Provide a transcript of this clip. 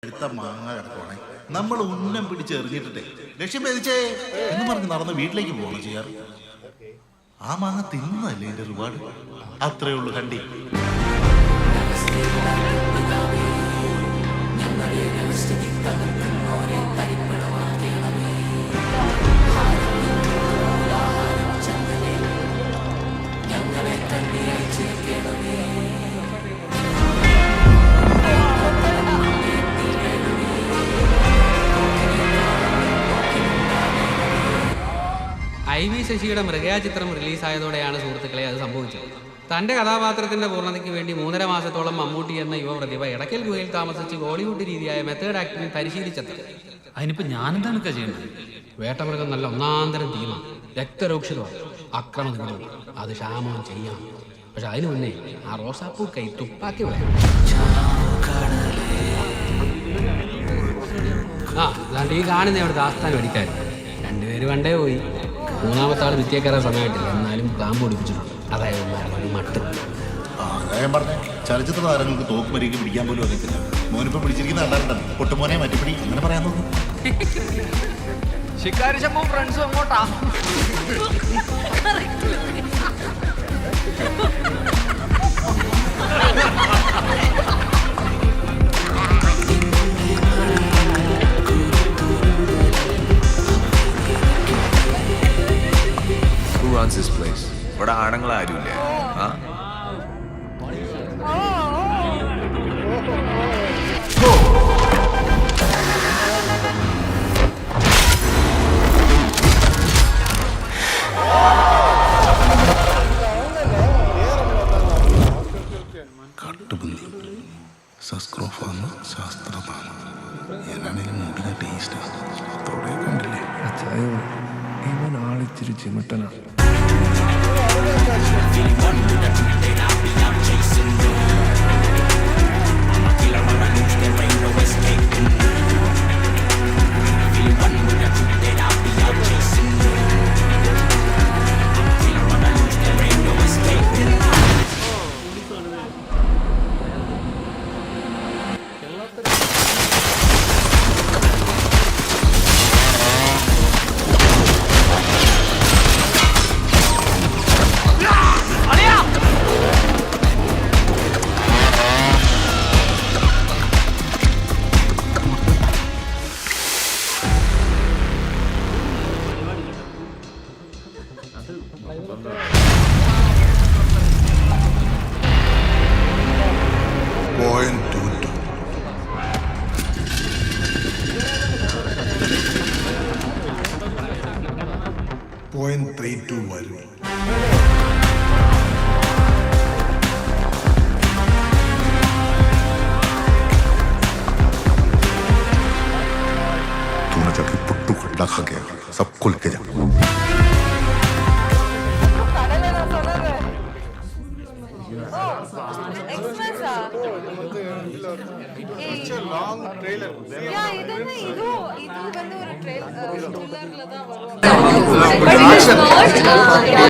അടുത്ത മാങ്ങ കിടക്കുവാണെ നമ്മൾ ഉന്നം പിടിച്ചെറിഞ്ഞിട്ടേ ലക്ഷ്യം ഭേദിച്ചേ എന്ന് പറഞ്ഞ് നടന്ന് വീട്ടിലേക്ക് പോകണം ചെയ്യാറ്. ആ മാങ്ങ തിന്നല്ലേ എന്റെ ഒരുപാട്. അത്രേ ഉള്ളൂ കണ്ടി. IV ശശിയുടെ മൃഗയ ചിത്രം റിലീസായതോടെയാണ് സുഹൃത്തുക്കളെ അത് സംഭവിച്ചത്. തൻ്റെ കഥാപാത്രത്തിൻ്റെ പൂർണ്ണതയ്ക്ക് വേണ്ടി 3.5 മാസത്തോളം മമ്മൂട്ടി എന്ന യുവപ്രതിഭ എടക്കൽ ഗുഹയിൽ താമസിച്ച് ബോളിവുഡ് രീതിയായ മെത്തേഡ് ആക്ടിംഗ് പരിശീലിച്ചത്. അതിനിപ്പോൾ ഞാനെന്താണ് ചെയ്യേണ്ടത്? വേട്ടമൃഗം നല്ല ഒന്നാന്തരം തീമാണ്, രക്തരൂക്ഷിതമാണ്, അക്രമനിമിതം. അത് ക്ഷാമം ചെയ്യാം. പക്ഷെ അതിനു മുന്നേ ആ റോസാപ്പൂ കൈ തുപ്പാക്കി വിളയാം. അതാണ്ട് ഈ കാണുന്ന അവിടെ ആസ്ഥാനം അടിക്കാൻ 2 പേര് വണ്ടേ പോയി. 3-ാമത്തെ ആൾ വിദ്യ കയറാൻ സമയമായിട്ടില്ല, എന്നാലും പാമ്പ് പിടിപ്പിച്ചിട്ടുണ്ട്. അതായത് മട്ട്. ഞാൻ പറഞ്ഞ ചലച്ചിത്ര താരങ്ങൾക്ക് തോക്ക് മരിക്ക് പിടിക്കാൻ പോലും അറിയത്തില്ല. മോനിപ്പോ പിടിച്ചിരിക്കുന്ന കണ്ടാലുണ്ടല്ലോ പൊട്ടുമോനെ മറ്റിപ്പിടി അങ്ങനെ പറയാൻ തോന്നുന്നു. ശിക്കാരി ശമ്പും ഫ്രണ്ട്സും അങ്ങോട്ടാ. Who runs this place? ഇവിടെ ആണുങ്ങൾ ആരുമില്ല. കട്ടുപന്നി സസ്ക്രോഫാണ് ശാസ്ത്രമാണ്. എന്നാണേലും മുടിന ടേസ്റ്റാണ്. അതോടെ കണ്ടില്ലേ ഇവൻ ആളിച്ചിരി ചിമിട്ടനാ. .32 വരും. तूने जाके पुट्टू खड्डा खा गया, सब खुल के जा. ಇದು